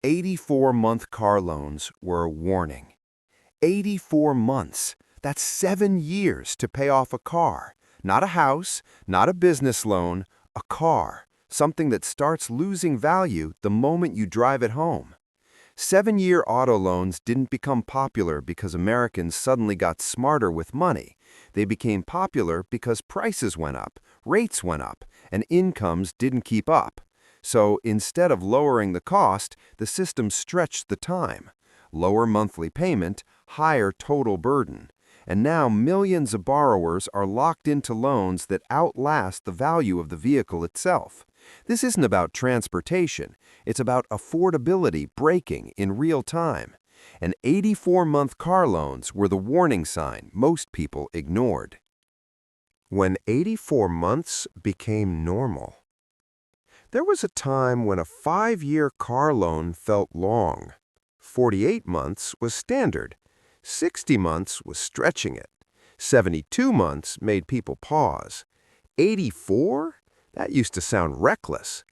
84-month car loans were a warning. 84 months. That's 7 years to pay off a car. Not a house, not a business loan, a car. Something that starts losing value the moment you drive it home. 7-year auto loans didn't become popular because Americans suddenly got smarter with money. They became popular because prices went up, rates went up, and incomes didn't keep up. So instead of lowering the cost, the system stretched the time. Lower monthly payment, higher total burden. And now millions of borrowers are locked into loans that outlast the value of the vehicle itself. This isn't about transportation, it's about affordability breaking in real time. And 84-month car loans were the warning sign most people ignored. When 84 months became normal. There was a time when a 5-year car loan felt long. 48 months was standard. 60 months was stretching it. 72 months made people pause. 84? That used to sound reckless.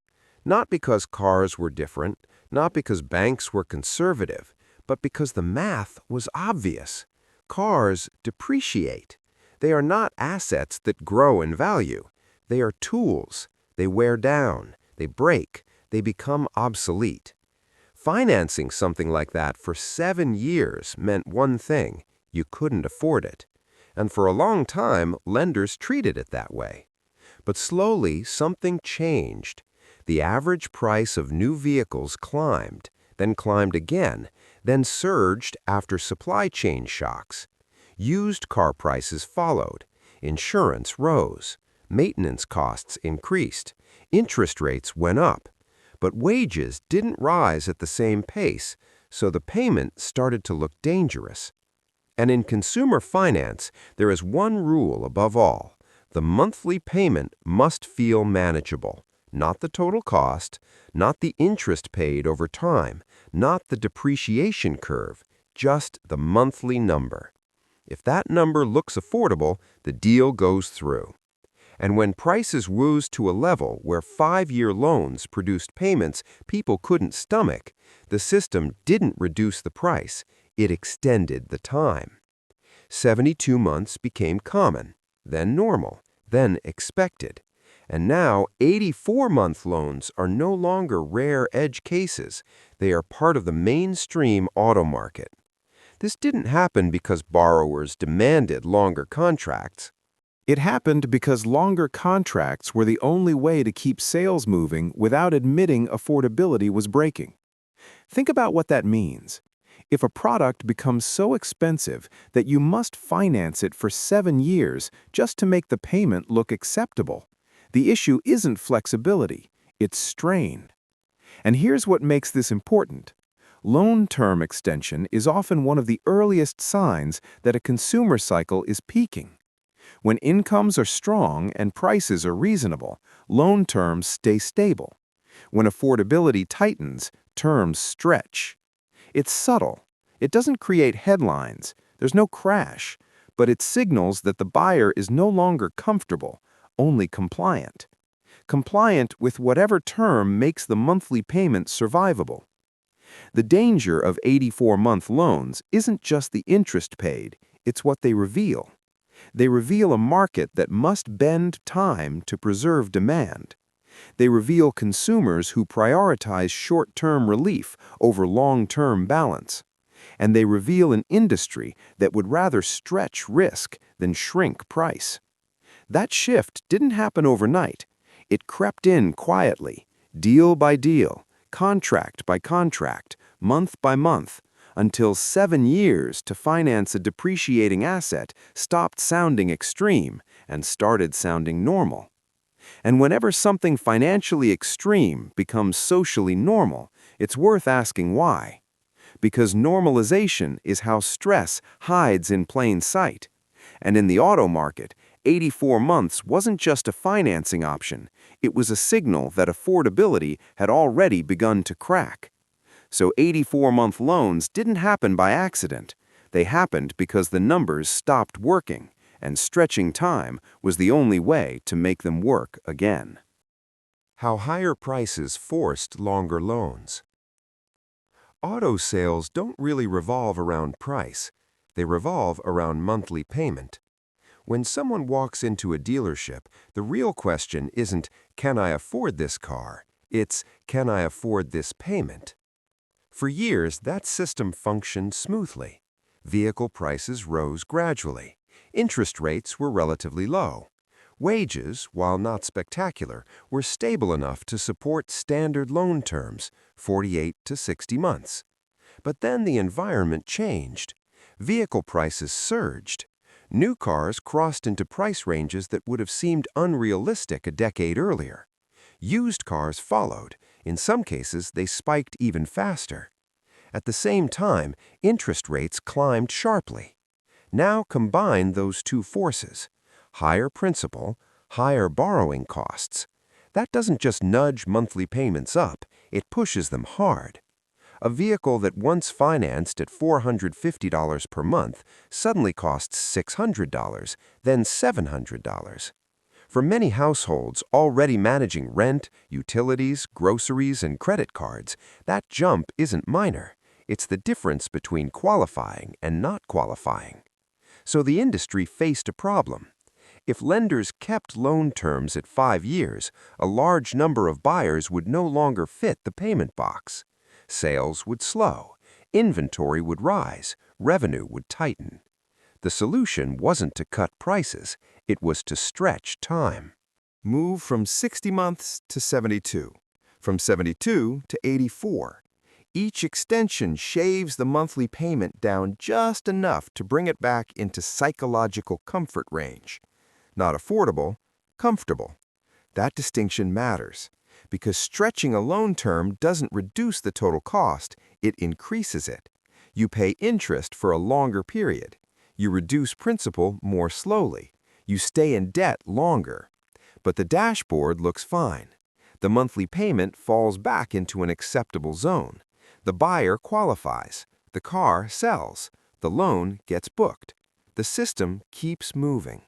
Not because cars were different, not because banks were conservative, but because the math was obvious. Cars depreciate. They are not assets that grow in value. They are tools. They wear down. They break. They become obsolete. Financing something like that for 7 years meant one thing: you couldn't afford it. And for a long time, lenders treated it that way. But slowly, something changed. The average price of new vehicles climbed, then climbed again, then surged after supply chain shocks. Used car prices followed. Insurance rose. Maintenance costs increased. Interest rates went up. But wages didn't rise at the same pace, so the payment started to look dangerous. And in consumer finance, there is one rule above all. The monthly payment must feel manageable. Not the total cost, not the interest paid over time, not the depreciation curve, just the monthly number. If that number looks affordable, the deal goes through. And when prices rose to a level where 5-year loans produced payments people couldn't stomach, the system didn't reduce the price, it extended the time. 72 months became common, then normal, then expected. And now 84-month loans are no longer rare edge cases. They are part of the mainstream auto market. This didn't happen because borrowers demanded longer contracts. It happened because longer contracts were the only way to keep sales moving without admitting affordability was breaking. Think about what that means. If a product becomes so expensive that you must finance it for 7 years just to make the payment look acceptable, the issue isn't flexibility, it's strain. And here's what makes this important. Loan term extension is often one of the earliest signs that a consumer cycle is peaking. When incomes are strong and prices are reasonable, loan terms stay stable. When affordability tightens, terms stretch. It's subtle. It doesn't create headlines. There's no crash. But it signals that the buyer is no longer comfortable, only compliant. Compliant with whatever term makes the monthly payment survivable. The danger of 84-month loans isn't just the interest paid, it's what they reveal. They reveal a market that must bend time to preserve demand. They reveal consumers who prioritize short-term relief over long-term balance. And they reveal an industry that would rather stretch risk than shrink price. That shift didn't happen overnight. It crept in quietly, deal by deal, contract by contract, month by month, until 7 years to finance a depreciating asset stopped sounding extreme and started sounding normal. And whenever something financially extreme becomes socially normal, it's worth asking why. Because normalization is how stress hides in plain sight. And in the auto market, 84 months wasn't just a financing option, it was a signal that affordability had already begun to crack. So 84-month loans didn't happen by accident. They happened because the numbers stopped working, and stretching time was the only way to make them work again. How higher prices forced longer loans. Auto sales don't really revolve around price. They revolve around monthly payment. When someone walks into a dealership, the real question isn't, can I afford this car? It's, can I afford this payment? For years, that system functioned smoothly. Vehicle prices rose gradually. Interest rates were relatively low. Wages, while not spectacular, were stable enough to support standard loan terms, 48 to 60 months. But then the environment changed. Vehicle prices surged. New cars crossed into price ranges that would have seemed unrealistic a decade earlier. Used cars followed. In some cases, they spiked even faster. At the same time, interest rates climbed sharply. Now combine those two forces. Higher principal, higher borrowing costs. That doesn't just nudge monthly payments up, it pushes them hard. A vehicle that once financed at $450 per month suddenly costs $600, then $700. For many households already managing rent, utilities, groceries, and credit cards, that jump isn't minor. It's the difference between qualifying and not qualifying. So the industry faced a problem. If lenders kept loan terms at 5 years, a large number of buyers would no longer fit the payment box. Sales would slow, inventory would rise, revenue would tighten. The solution wasn't to cut prices, it was to stretch time. Move from 60 months to 72, from 72 to 84. Each extension shaves the monthly payment down just enough to bring it back into psychological comfort range. Not affordable, comfortable. That distinction matters, because stretching a loan term doesn't reduce the total cost, it increases it. You pay interest for a longer period. You reduce principal more slowly. You stay in debt longer. But the dashboard looks fine. The monthly payment falls back into an acceptable zone. The buyer qualifies. The car sells. The loan gets booked. The system keeps moving.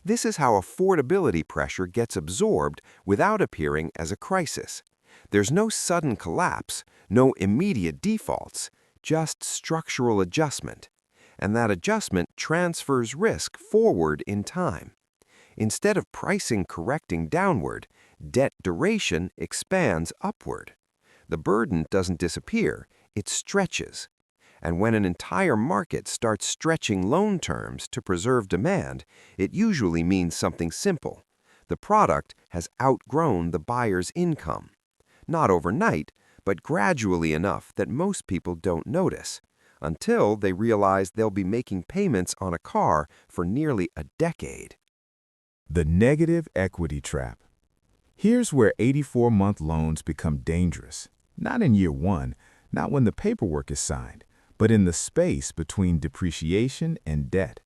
This is how affordability pressure gets absorbed without appearing as a crisis. There's no sudden collapse, no immediate defaults, just structural adjustment. And that adjustment transfers risk forward in time. Instead of pricing correcting downward, debt duration expands upward. The burden doesn't disappear, it stretches. And when an entire market starts stretching loan terms to preserve demand, it usually means something simple. The product has outgrown the buyer's income. Not overnight, but gradually enough that most people don't notice, until they realize they'll be making payments on a car for nearly a decade. The negative equity trap. Here's where 84-month loans become dangerous. Not in year one, not when the paperwork is signed, but in the space between depreciation and debt.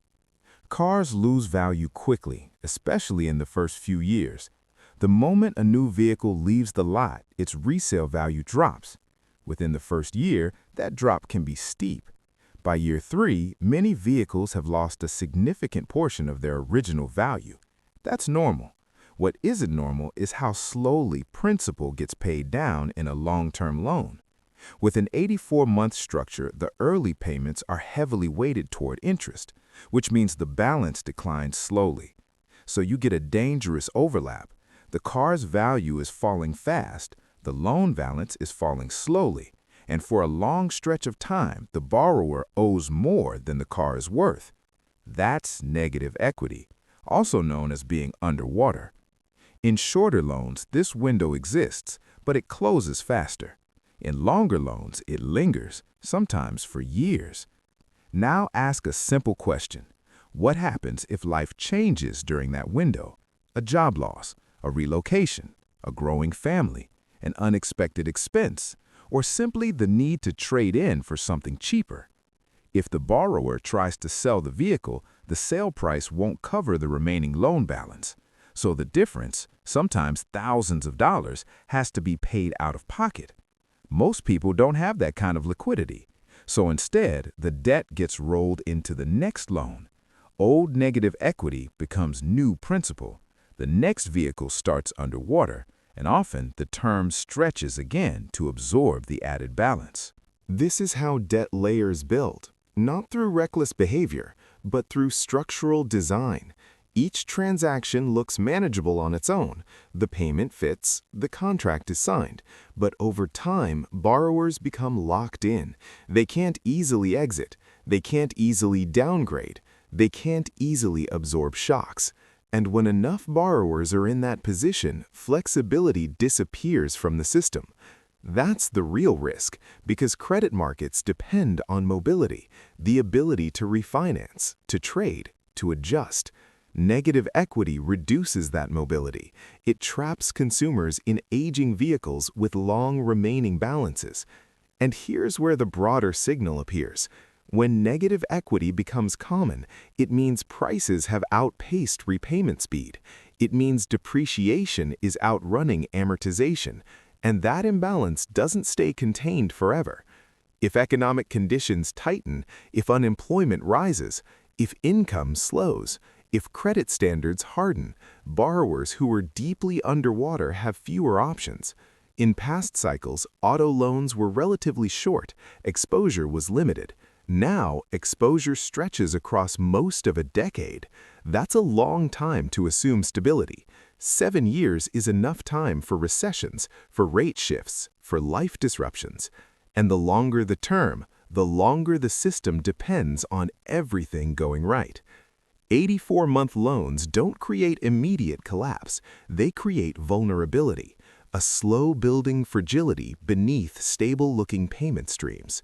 Cars lose value quickly, especially in the first few years. The moment a new vehicle leaves the lot, its resale value drops. Within the first year, that drop can be steep. By year 3, many vehicles have lost a significant portion of their original value. That's normal. What isn't normal is how slowly principal gets paid down in a long-term loan. With an 84-month structure, the early payments are heavily weighted toward interest, which means the balance declines slowly. So you get a dangerous overlap. The car's value is falling fast, the loan balance is falling slowly, and for a long stretch of time, the borrower owes more than the car is worth. That's negative equity, also known as being underwater. In shorter loans, this window exists, but it closes faster. In longer loans, it lingers, sometimes for years. Now ask a simple question. What happens if life changes during that window? A job loss, a relocation, a growing family, an unexpected expense, or simply the need to trade in for something cheaper. If the borrower tries to sell the vehicle, the sale price won't cover the remaining loan balance. So the difference, sometimes thousands of dollars, has to be paid out of pocket. Most people don't have that kind of liquidity. So instead, the debt gets rolled into the next loan. Old negative equity becomes new principal. The next vehicle starts underwater, and often the term stretches again to absorb the added balance. This is how debt layers build, not through reckless behavior, but through structural design. Each transaction looks manageable on its own. The payment fits, the contract is signed. But over time, borrowers become locked in. They can't easily exit. They can't easily downgrade. They can't easily absorb shocks. And when enough borrowers are in that position, flexibility disappears from the system. That's the real risk, because credit markets depend on mobility, the ability to refinance, to trade, to adjust. Negative equity reduces that mobility. It traps consumers in aging vehicles with long remaining balances. And here's where the broader signal appears. When negative equity becomes common, it means prices have outpaced repayment speed. It means depreciation is outrunning amortization. And that imbalance doesn't stay contained forever. If economic conditions tighten, if unemployment rises, if income slows, if credit standards harden, borrowers who are deeply underwater have fewer options. In past cycles, auto loans were relatively short, exposure was limited. Now, exposure stretches across most of a decade. That's a long time to assume stability. 7 years is enough time for recessions, for rate shifts, for life disruptions. And the longer the term, the longer the system depends on everything going right. 84-month loans don't create immediate collapse. They create vulnerability, a slow-building fragility beneath stable-looking payment streams.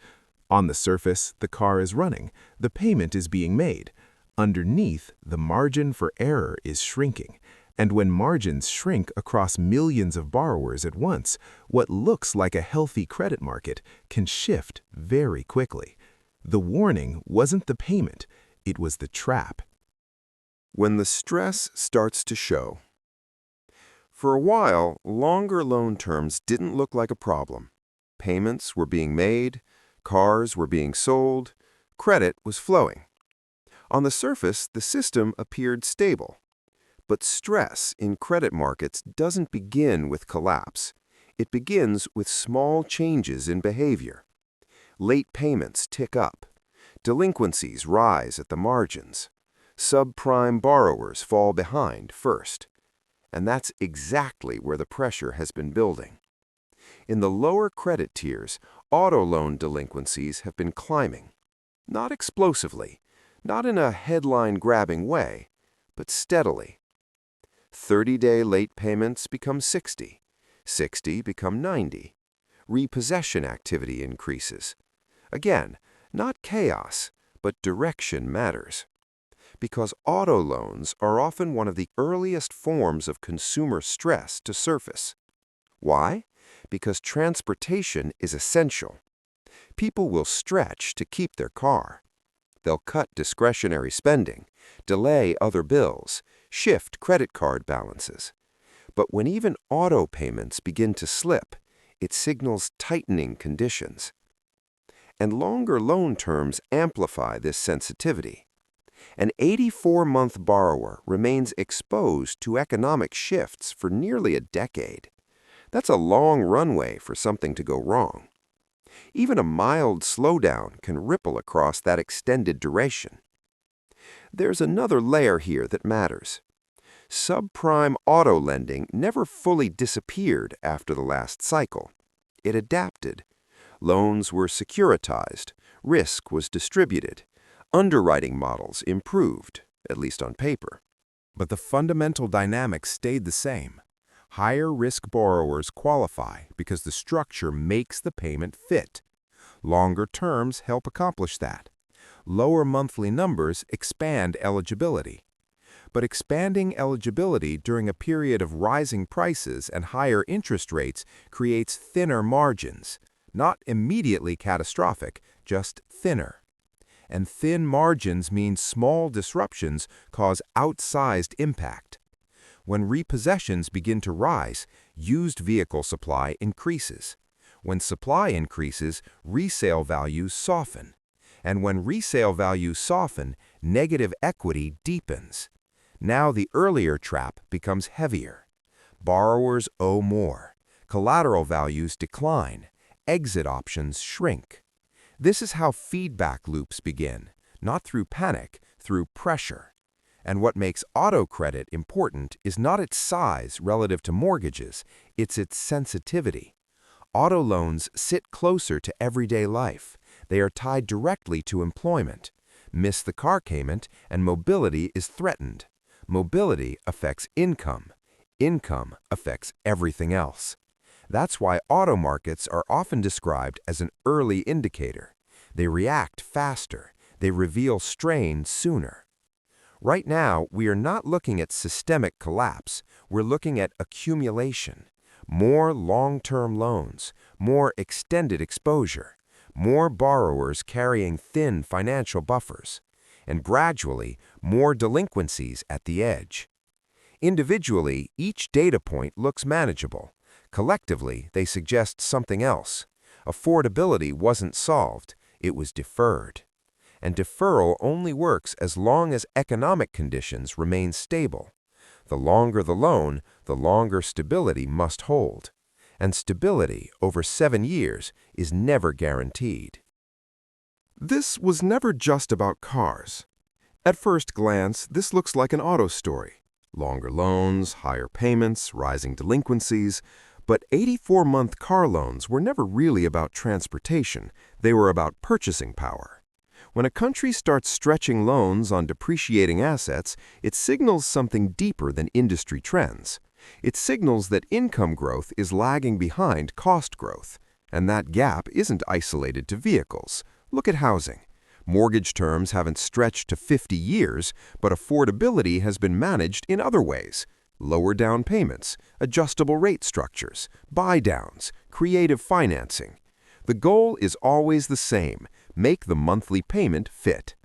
On the surface, the car is running, the payment is being made. Underneath, the margin for error is shrinking. And when margins shrink across millions of borrowers at once, what looks like a healthy credit market can shift very quickly. The warning wasn't the payment, it was the trap. When the stress starts to show. For a while, longer loan terms didn't look like a problem. Payments were being made, cars were being sold, credit was flowing. On the surface, the system appeared stable. But stress in credit markets doesn't begin with collapse. It begins with small changes in behavior. Late payments tick up. Delinquencies rise at the margins. Subprime borrowers fall behind first. And that's exactly where the pressure has been building. In the lower credit tiers, auto loan delinquencies have been climbing. Not explosively, not in a headline-grabbing way, but steadily. 30-day late payments become 60. 60 become 90. Repossession activity increases. Again, not chaos, but direction matters. Because auto loans are often one of the earliest forms of consumer stress to surface. Why? Because transportation is essential. People will stretch to keep their car. They'll cut discretionary spending, delay other bills, shift credit card balances. But when even auto payments begin to slip, it signals tightening conditions. And longer loan terms amplify this sensitivity. An 84-month borrower remains exposed to economic shifts for nearly a decade. That's a long runway for something to go wrong. Even a mild slowdown can ripple across that extended duration. There's another layer here that matters. Subprime auto lending never fully disappeared after the last cycle. It adapted. Loans were securitized, risk was distributed, underwriting models improved, at least on paper. But the fundamental dynamics stayed the same. Higher-risk borrowers qualify because the structure makes the payment fit. Longer terms help accomplish that. Lower monthly numbers expand eligibility. But expanding eligibility during a period of rising prices and higher interest rates creates thinner margins. Not immediately catastrophic, just thinner. And thin margins mean small disruptions cause outsized impact. When repossessions begin to rise, used vehicle supply increases. When supply increases, resale values soften. And when resale values soften, negative equity deepens. Now the earlier trap becomes heavier. Borrowers owe more. Collateral values decline. Exit options shrink. This is how feedback loops begin, not through panic, through pressure. And what makes auto credit important is not its size relative to mortgages, it's its sensitivity. Auto loans sit closer to everyday life. They are tied directly to employment. Miss the car payment, and mobility is threatened. Mobility affects income. Income affects everything else. That's why auto markets are often described as an early indicator. They react faster. They reveal strain sooner. Right now, we are not looking at systemic collapse. We're looking at accumulation. More long-term loans, more extended exposure, more borrowers carrying thin financial buffers, and gradually, more delinquencies at the edge. Individually, each data point looks manageable. Collectively, they suggest something else. Affordability wasn't solved, it was deferred. And deferral only works as long as economic conditions remain stable. The longer the loan, the longer stability must hold. And stability over 7 years is never guaranteed. This was never just about cars. At first glance, this looks like an auto story. Longer loans, higher payments, rising delinquencies. But 84-month car loans were never really about transportation. They were about purchasing power. When a country starts stretching loans on depreciating assets, it signals something deeper than industry trends. It signals that income growth is lagging behind cost growth. And that gap isn't isolated to vehicles. Look at housing. Mortgage terms haven't stretched to 50 years, but affordability has been managed in other ways. Lower down payments, adjustable rate structures, buy-downs, creative financing. The goal is always the same: make the monthly payment fit.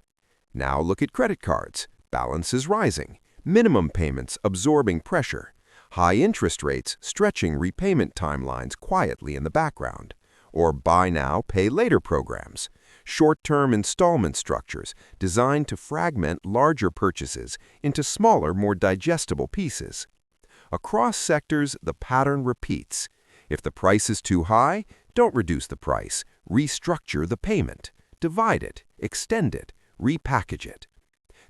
Now look at credit cards. Balance is rising, minimum payments absorbing pressure, high interest rates stretching repayment timelines quietly in the background, or buy now, pay later programs, short-term installment structures designed to fragment larger purchases into smaller, more digestible pieces. Across sectors, the pattern repeats. If the price is too high, don't reduce the price. Restructure the payment. Divide it, extend it, repackage it.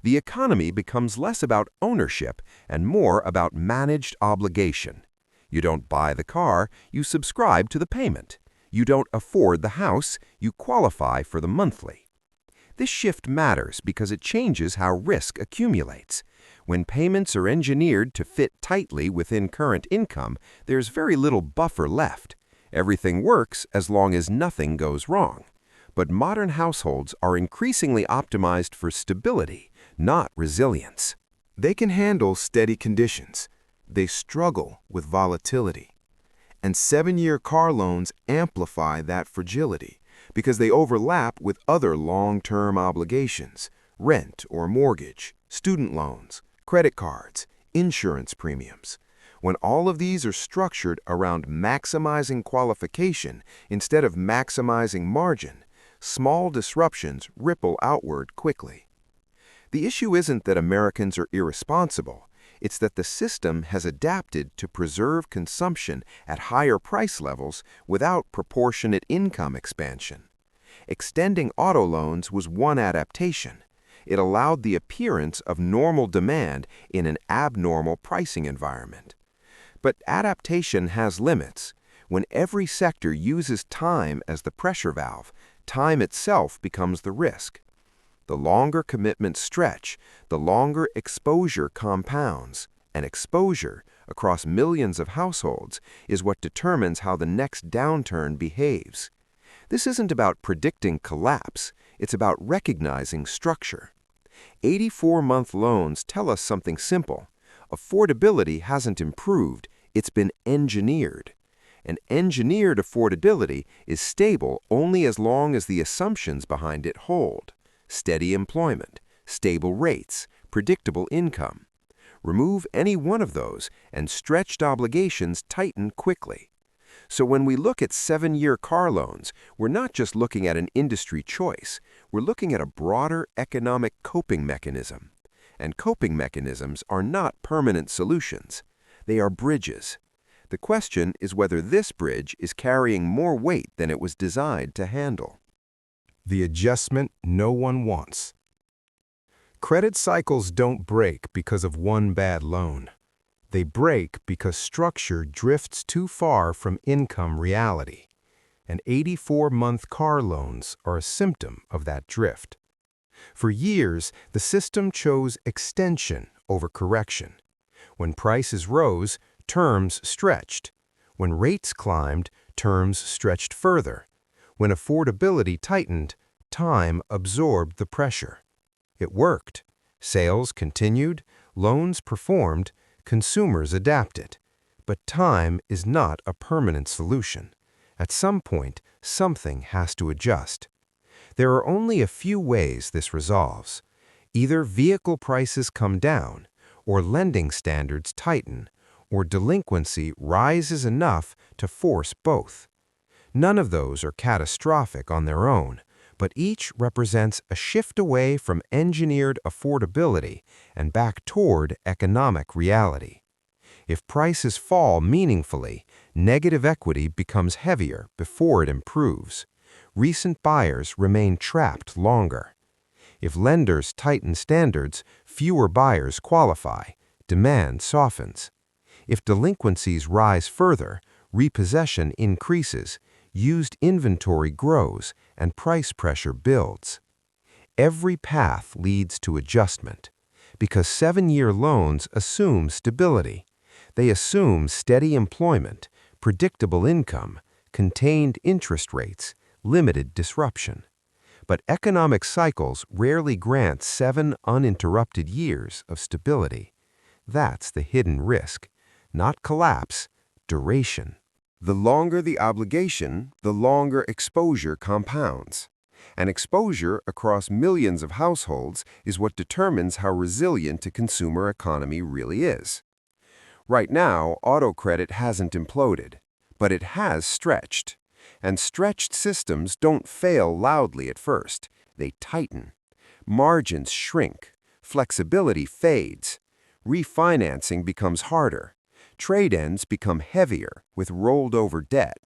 The economy becomes less about ownership and more about managed obligation. You don't buy the car, you subscribe to the payment. You don't afford the house, you qualify for the monthly. This shift matters because it changes how risk accumulates. When payments are engineered to fit tightly within current income, there's very little buffer left. Everything works as long as nothing goes wrong. But modern households are increasingly optimized for stability, not resilience. They can handle steady conditions. They struggle with volatility. And 7-year car loans amplify that fragility because they overlap with other long-term obligations: rent or mortgage, student loans, credit cards, insurance premiums. When all of these are structured around maximizing qualification instead of maximizing margin, small disruptions ripple outward quickly. The issue isn't that Americans are irresponsible. It's that the system has adapted to preserve consumption at higher price levels without proportionate income expansion. Extending auto loans was one adaptation. It allowed the appearance of normal demand in an abnormal pricing environment. But adaptation has limits. When every sector uses time as the pressure valve, time itself becomes the risk. The longer commitments stretch, the longer exposure compounds, and exposure across millions of households is what determines how the next downturn behaves. This isn't about predicting collapse, it's about recognizing structure. 84-month loans tell us something simple. Affordability hasn't improved, it's been engineered. And engineered affordability is stable only as long as the assumptions behind it hold. Steady employment, stable rates, predictable income. Remove any one of those, and stretched obligations tighten quickly. So when we look at 7-year car loans, we're not just looking at an industry choice, we're looking at a broader economic coping mechanism. And coping mechanisms are not permanent solutions. They are bridges. The question is whether this bridge is carrying more weight than it was designed to handle. The adjustment no one wants. Credit cycles don't break because of one bad loan. They break because structure drifts too far from income reality. And 84-month car loans are a symptom of that drift. For years, the system chose extension over correction. When prices rose, terms stretched. When rates climbed, terms stretched further. When affordability tightened, time absorbed the pressure. It worked. Sales continued, loans performed, consumers adapted. But time is not a permanent solution. At some point, something has to adjust. There are only a few ways this resolves. Either vehicle prices come down, or lending standards tighten, or delinquency rises enough to force both. None of those are catastrophic on their own, but each represents a shift away from engineered affordability and back toward economic reality. If prices fall meaningfully, negative equity becomes heavier before it improves. Recent buyers remain trapped longer. If lenders tighten standards, fewer buyers qualify. Demand softens. If delinquencies rise further, repossession increases, used inventory grows, and price pressure builds. Every path leads to adjustment, because 7-year loans assume stability. They assume steady employment, predictable income, contained interest rates, limited disruption. But economic cycles rarely grant 7 uninterrupted years of stability. That's the hidden risk. Not collapse, duration. The longer the obligation, the longer exposure compounds. And exposure across millions of households is what determines how resilient a consumer economy really is. Right now, auto credit hasn't imploded, but it has stretched. And stretched systems don't fail loudly at first. They tighten. Margins shrink. Flexibility fades. Refinancing becomes harder. Trade-ins become heavier with rolled-over debt.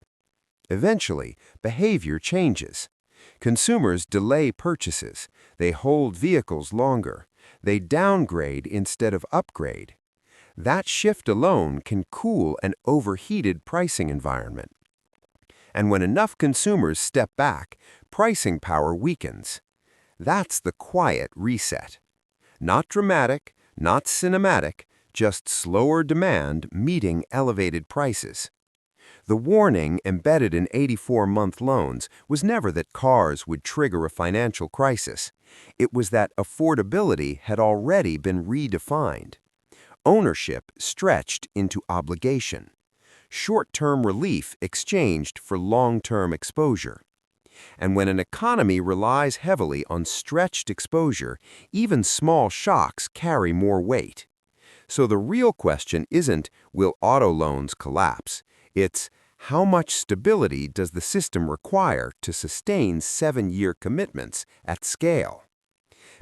Eventually, behavior changes. Consumers delay purchases. They hold vehicles longer. They downgrade instead of upgrade. That shift alone can cool an overheated pricing environment. And when enough consumers step back, pricing power weakens. That's the quiet reset. Not dramatic, not cinematic, just slower demand meeting elevated prices. The warning embedded in 84-month loans was never that cars would trigger a financial crisis. It was that affordability had already been redefined. Ownership stretched into obligation. Short-term relief exchanged for long-term exposure. And when an economy relies heavily on stretched exposure, even small shocks carry more weight. So the real question isn't, will auto loans collapse? It's, how much stability does the system require to sustain 7-year commitments at scale?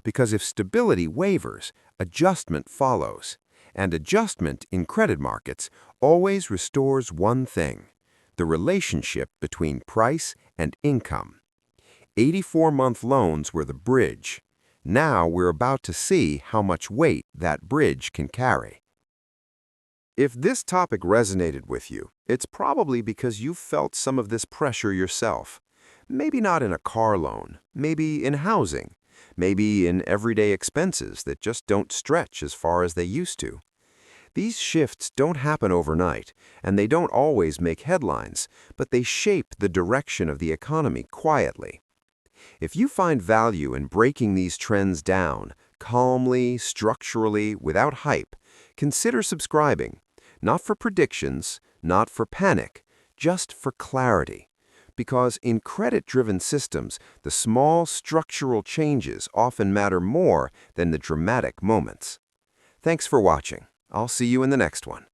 Because if stability wavers, adjustment follows. And adjustment in credit markets always restores one thing: the relationship between price and income. 84-month loans were the bridge. Now we're about to see how much weight that bridge can carry. If this topic resonated with you, it's probably because you've felt some of this pressure yourself. Maybe not in a car loan, maybe in housing, maybe in everyday expenses that just don't stretch as far as they used to. These shifts don't happen overnight, and they don't always make headlines, but they shape the direction of the economy quietly. If you find value in breaking these trends down, calmly, structurally, without hype, consider subscribing. Not for predictions, not for panic, just for clarity. Because in credit-driven systems, the small structural changes often matter more than the dramatic moments. Thanks for watching. I'll see you in the next one.